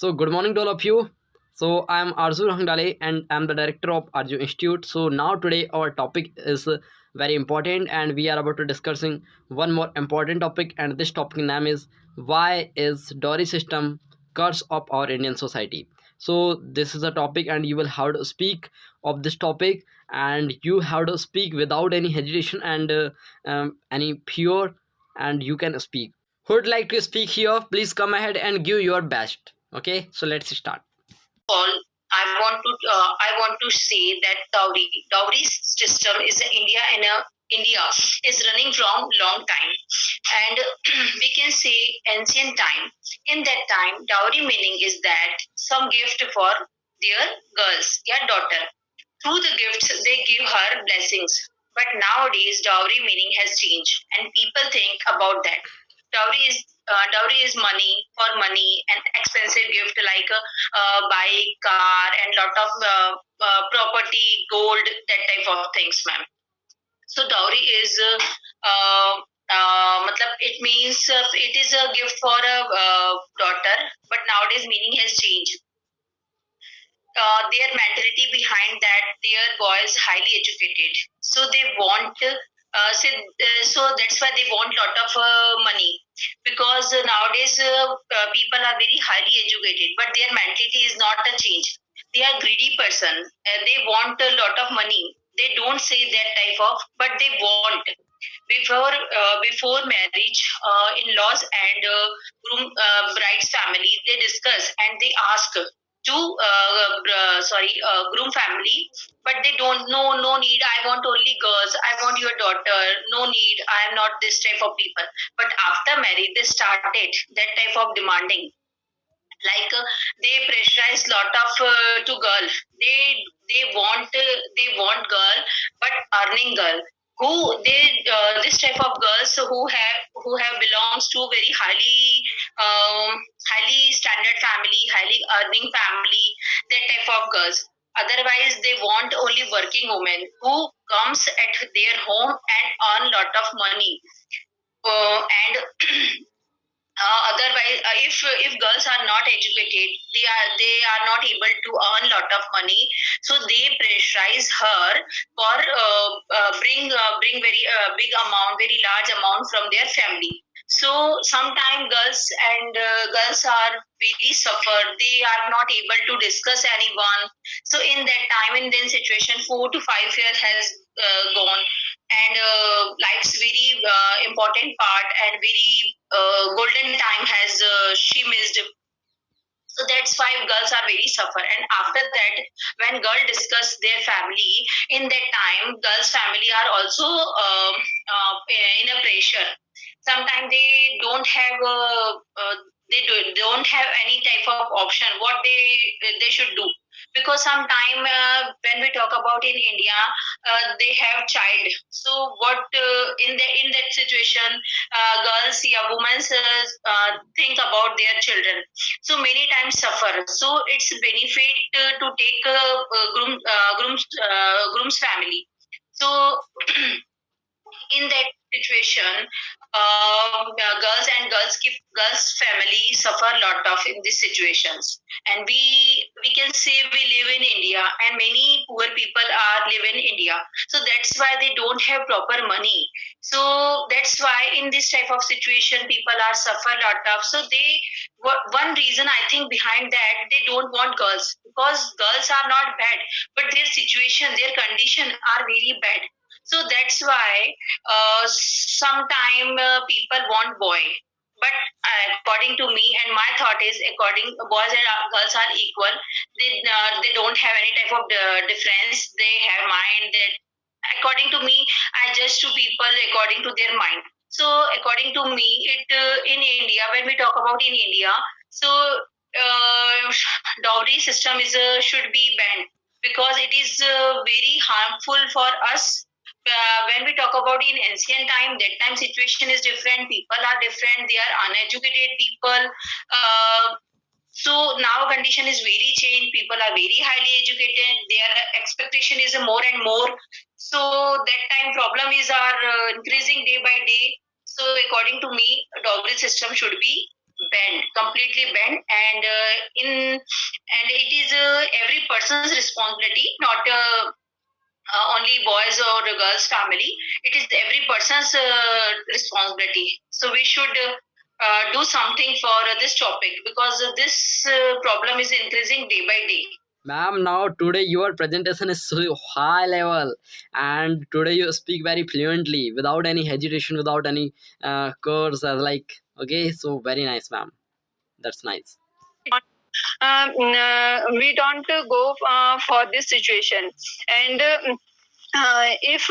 So, good morning to all of you. So, I am Arzu Hangdale and I am the director of Arju Institute. So, now today our topic is very important and we are about to discussing one more important topic, and this topic name is why is dowry system curse of our Indian society. So, this is a topic and you will have to speak of this topic, and you have to speak without any hesitation and any fear, and you can speak. Who would like to speak here? Please come ahead and give your best. Okay, so let's start. All, I want to say that dowry system is in India is running from long time, and we can say ancient time. In that time, dowry meaning is that some gift for their girls, their daughter. Through the gifts, they give her blessings. But nowadays, dowry meaning has changed, and people think about that. Dowry is money for money and expensive gift like a bike, car, and lot of property, gold, that type of things, ma'am. So dowry is matlab it means it is a gift for a daughter, but nowadays meaning has changed. Their mentality behind that their boy is highly educated, so they want so that's why they want lot of money, because nowadays people are very highly educated, but their mentality is not a change. They are greedy person. They want a lot of money. They don't say that type of, but they want. Before marriage, in-laws and bride's family, they discuss and they ask to groom family, but they don't know, no need, I want only girls, I want your daughter, no need, I am not this type of people. But after marriage they started that type of demanding, like they pressurize lot of to girl. They want girl, but earning girl, who they this type of girls who have belongs to very highly standard family, highly earning family, that type of girls. Otherwise they want only working women who comes at their home and earn lot of money, and otherwise if girls are not educated, they are not able to earn lot of money, so they pressurize her for bring very big amount, very large amount from their family. So sometimes girls are really suffer, they are not able to discuss anyone. So in that time, in then situation, 4 to 5 years has gone, and life's very important part and very golden time has she missed. So that's why girls are very suffer, and after that, when girl discuss their family, in that time girls family are also in a pressure. Sometimes they don't have any type of option what they should do, because sometime when we talk about in India, they have child. So what in that situation, girls, yeah, women think about their children, so many times suffer. So it's benefit to take groom's family. So in that situation, girls family suffer a lot of in these situations. And we can say we live in India, and many poor people are live in India, so that's why they don't have proper money. So that's why in this type of situation people are suffer a lot of. So one reason I think behind that, they don't want girls, because girls are not bad, but their situation, their condition are very bad. So that's why sometime people want boy, but according to me and my thought is, according boys and girls are equal. They don't have any type of difference. They have mind that, according to me, I judge to people according to their mind. So according to me, it in India, when we talk about in India, so dowry system is should be banned, because it is very harmful for us. When we talk about in ancient time, that time situation is different, people are different, they are uneducated people. So now condition is very changed, people are very highly educated, their expectation is more and more. So that time problem is are increasing day by day. So according to me, dowry system should be banned, completely banned, and it is every person's responsibility, not only boys or girls family. It is every person's responsibility. So we should do something for this topic, because this problem is increasing day by day. Ma'am, now today your presentation is so high level, and today you speak very fluently without any hesitation, without any curse. Like, okay, so very nice, ma'am. That's nice. We don't go for this situation, and if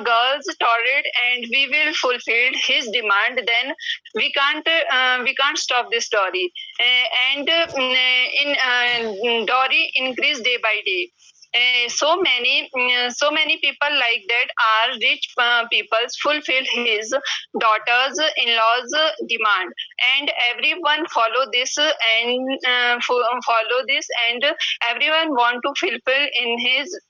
girls tolerate and we will fulfill his demand, then we can't stop this dowry. And in dowry increase day by day. So many people like that are rich people fulfill his daughters in-laws demand, and everyone follow this and everyone want to fulfill in his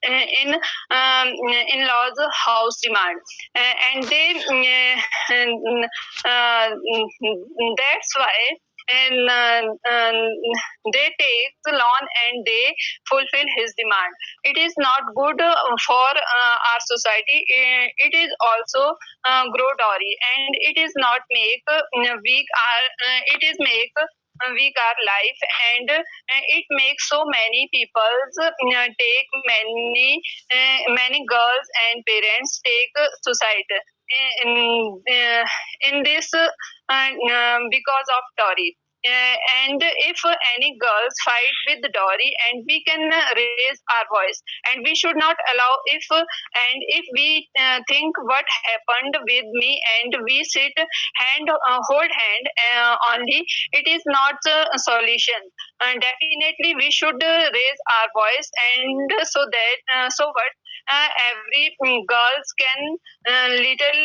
in-laws house demand. And they that's why, and they take the loan and they fulfill his demand. It is not good for our society. It is also grow dowry, and it is not make weak our it is make weak our life, and it makes so many people take many girls and parents take suicide in this because of dowry. And if any girls fight with dowry, and we can raise our voice, and we should not allow. If we think what happened with me, and we sit hold hand only, it is not a solution. Definitely we should raise our voice, and so that so what every girls can little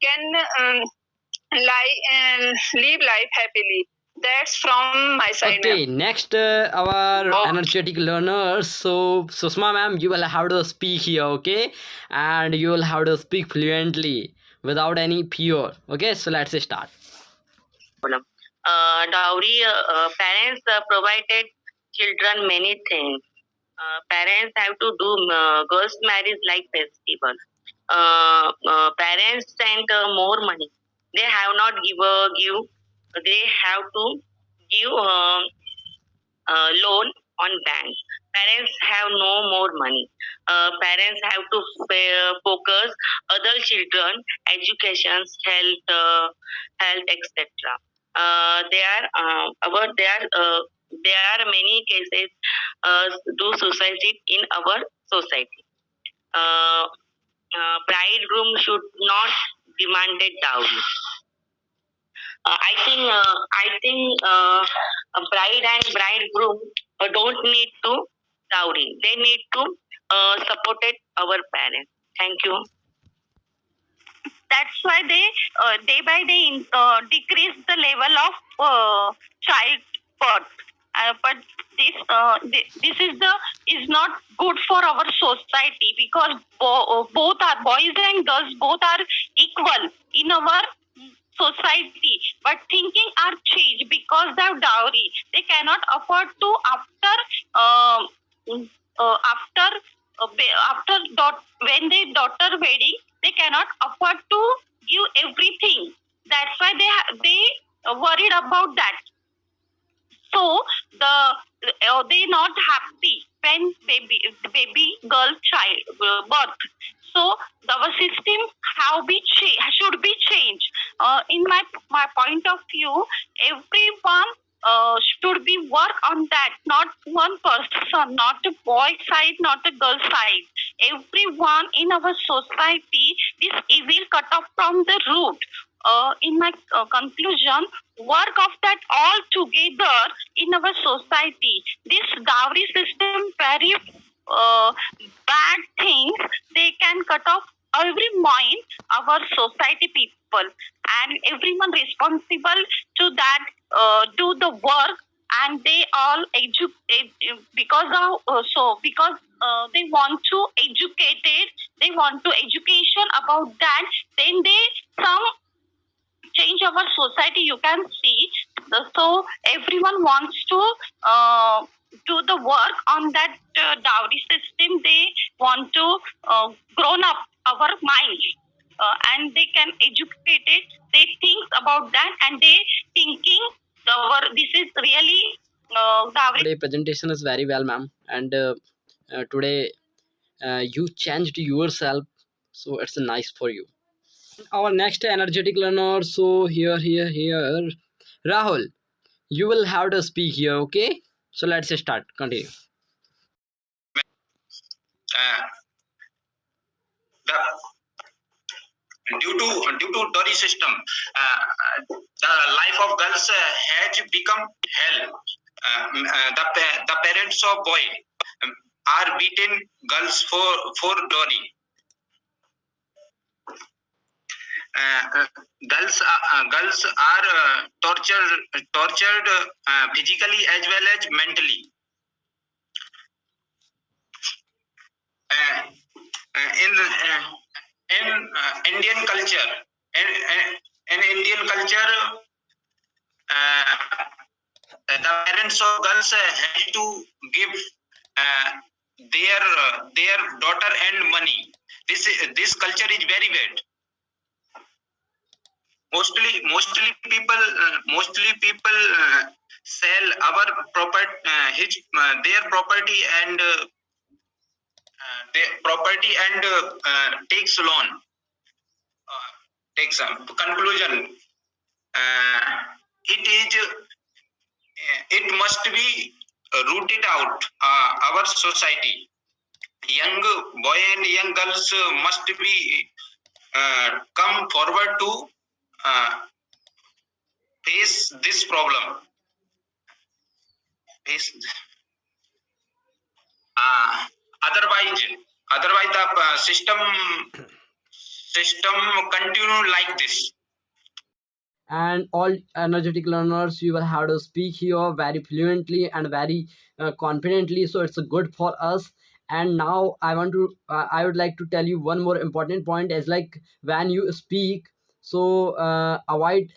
can live life happily. That's from my side, Okay, ma'am. next our energetic learners. So Susma ma'am, you will have to speak here, okay, and you will have to speak fluently without any fear. Okay, so let's start. Dowry, parents provided children many things. Parents have to do girls' marriage like festival. Parents send more money. They have not give. They have to give loan on bank. Parents have no more money. Parents have to focus other children, education, health, etc. There are many cases do suicide in our society. Bridegroom should not demand a dowry. I think a bride and bridegroom don't need to dowry. They need to support our parents. Thank you. That's why they day by day decrease the level of child birth. But this is not good for our society, because both are boys and girls, both are equal in our society. But thinking are changed because they have dowry. They cannot afford to when their daughter wedding, they cannot afford to give everything. That's why they worried about that. So they not happy when baby girl child birth. So our system should be changed. In my point of view, everyone should be work on that. Not one person, not a boy side, not a girl side. Everyone in our society, this evil cut off from the root. In my conclusion, work of that all together in our society. This dowry system very bad things. They can cut off every mind our society people, and everyone responsible to that do the work, and they all educate because they want to educate it. They want to education about that. Then they some change our society. You can see, so everyone wants to do the work on that dowry system. They want to grown up our mind, and they can educate it. They think about that, and they thinking this is really dowry. Today presentation is very well, ma'am, and today you changed yourself, so it's nice for you. Our next energetic learner, so here, Rahul, you will have to speak here, okay? So let's start. Continue. The due to dowry system, the life of girls has become hell. The parents of boy are beating girls for dowry. Girls are tortured physically as well as mentally. In Indian culture, the parents of girls have to give their daughter and money. This culture is very bad. Mostly people sell our property, their property and takes loan. Takes conclusion. It must be rooted out our society. Young boy and young girls must be come forward to face this problem. Otherwise the system continue like this. And all energetic learners, you will have to speak here very fluently and very confidently, so it's good for us. And now I would like to tell you one more important point, is like when you speak, so avoid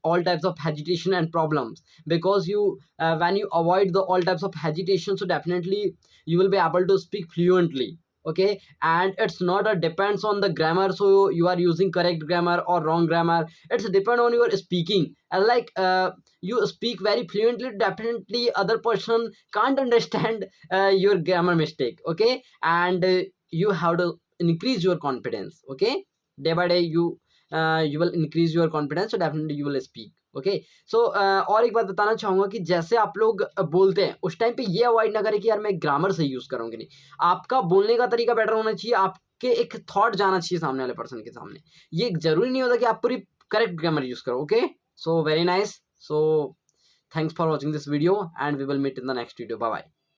all types of hesitation and problems, because you when you avoid the all types of hesitation, so definitely you will be able to speak fluently, okay? And it's not a depends on the grammar, so you are using correct grammar or wrong grammar. It's depend on your speaking, and like you speak very fluently, definitely other person can't understand your grammar mistake, okay? And you have to increase your confidence, okay? Day by day you will increase your confidence, so definitely you will speak, okay. So और एक बात बताना चाहूँगा कि जैसे आप लोग बोलते हैं उस टाइम पे ये अवॉइड ना करें कि यार मैं ग्रामर सही यूज़ करूँगी, नहीं, आपका बोलने का तरीका बेटर होना चाहिए, आपके एक थॉट जाना चाहिए सामने वाले पर्सन के सामने। ये जरूरी नहीं होता कि आप पूरी करेक्ट ग्रामर यूज़ करो, okay. So very nice, so thanks for watching this video and we will meet in the next video, bye bye.